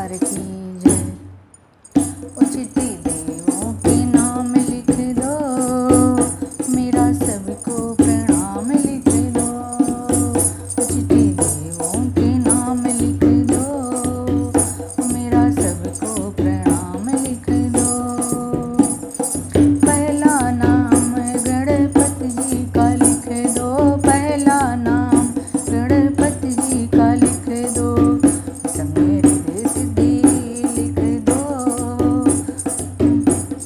सरकार की जय। ओ चिट्ठी देवों के नाम लिख दो, मेरा सबको प्रणाम लिख दो। ओ चिट्ठी देवों के नाम लिख दो, मेरा सबको प्रणाम लिख दो। पहला नाम गणपति जी का लिख दो, पहला नाम गणपति जी का लिख दो। संग हृदय सिद्धि लिख दो,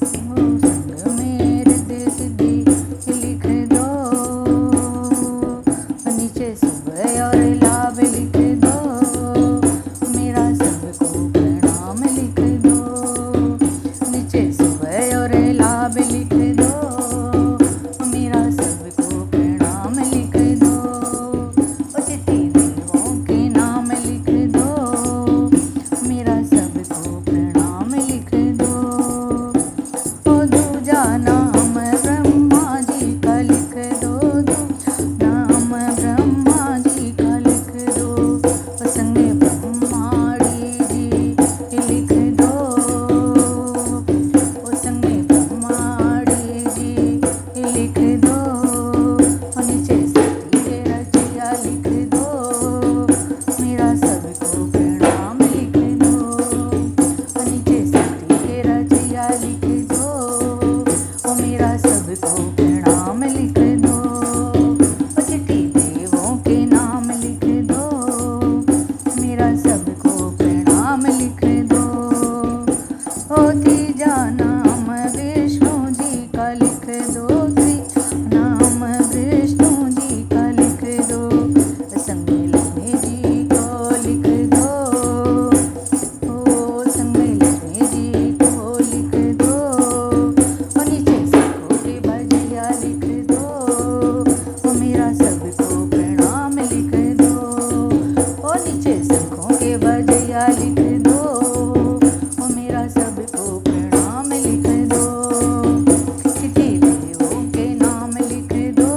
संग में हृदय सिद्धि लिख दो। नीचे शुभ और लाभ लिख दो, मेरा सबको प्रणाम लिख दो। नीचे शुभ और लाभ लिख दो, मेरा सबको प्रणाम लिख दो। ओ चिट्ठी देवों के नाम लिख दो, मेरा सबको प्रणाम लिख दो। ओ दूजा नाम ब्रह्मा जी का लिख दो, नाम ब्रह्मा जी का लिख दो। ओ संग ब्रह्माणी जी लिख दो, ओ संग ब्रह्माणी जी लिख दो। और नीचे सती के रचया लिख दो, मेरा सबको प्रणाम लिख दो। और नीचे सती के रचया लिख दो, ओ मेरा सबको प्रणाम लिख दो। ओ चिट्ठी देवों के नाम लिख दो, मेरा सबको प्रणाम लिख दो। ओ तीजा नाम विष्णु जी का लिख दो, नाम विष्णु जी का लिख दो। संग लक्ष्मी जी को लिख दो, ओ संग लक्ष्मी जी को लिख दो। और नीचे सबको के भजिया लिख दो, ओ मेरा सबको प्रणाम लिख दो। ओ नीचे सबको के भजिया लिख दो, ओ मेरा सबको प्रणाम लिख दो। चिट्ठी देवों के नाम लिख दो,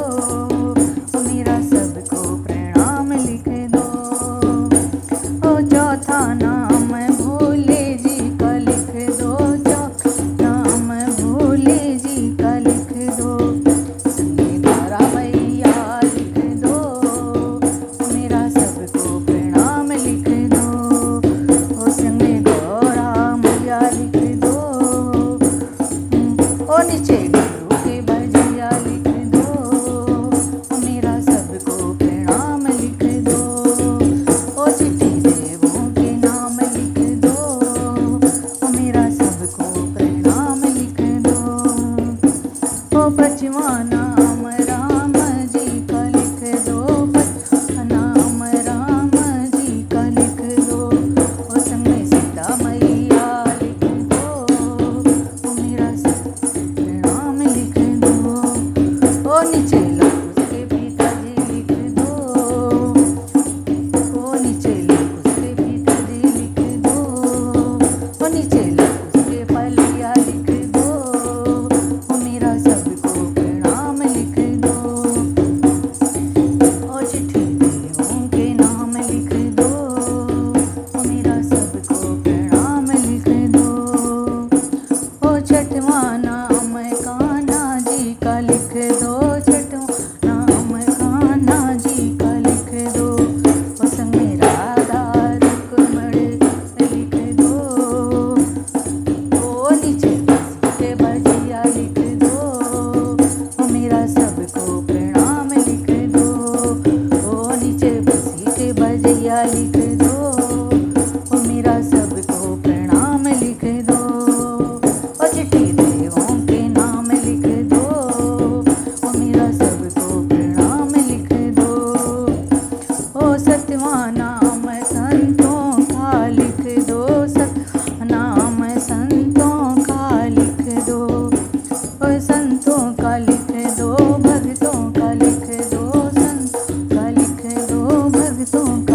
ओ मेरा सबको प्रणाम लिख दो। ओ चौथा नाम भोले जी का लिख दो, चौथा नाम भोले जी का लिख दो। संगे तारा मैया लिख दो, ओ मेरा सबको प्रणाम लिख दो। ओ संगे गौरा मैया लिख दो, ओ नीचे गुरु के भजिया लिख दो, ओ मेरा सबको प्रणाम लिख दो। ओ चिट्ठी देवों के नाम लिख दो, ओ मेरा सबको प्रणाम लिख दो। ओ पचवा नाम राम जी का लिख दो, पचवा नाम राम जी का लिख दो। ओ संग सीता मैया लिख दो, ओ मेरा सबको प्रणाम लिख दो। ओ नीचे लव उसके पिताजी लिख दो, ओ नीचे लव उसके पिताजी लिख दो। ओ नीचे लव उसके पलिया लिख दो, ओ मेरा सबको प्रणाम लिख दो। ओ चिट्ठी देवों के नाम लिख दो, ओ मेरा सबको प्रणाम लिख दो। ओ छठवा नाम कान्हा जी का लिख दो, छठवा नाम कान्हा जी का लिख दो। ओ संग राधा रुक्मणी लिख दो, ओ नीचे बंसी के भजिया लिख दो, ओ मेरा सबको प्रणाम लिख दो। ओ नीचे बंसी के भजिया लिख दो, ओ मेरा सबको प्रणाम लिख दो। ओ चिट्ठी देवों के नाम लिख दो, ओ मेरा सबको प्रणाम लिख दो। ओ सतवा नाम संतों का लिख दो, सतवा नाम संतों का लिख दो। ओ संतों का लिख दो, भक्तों का लिख दो, संतों का लिख दो, भक्तों का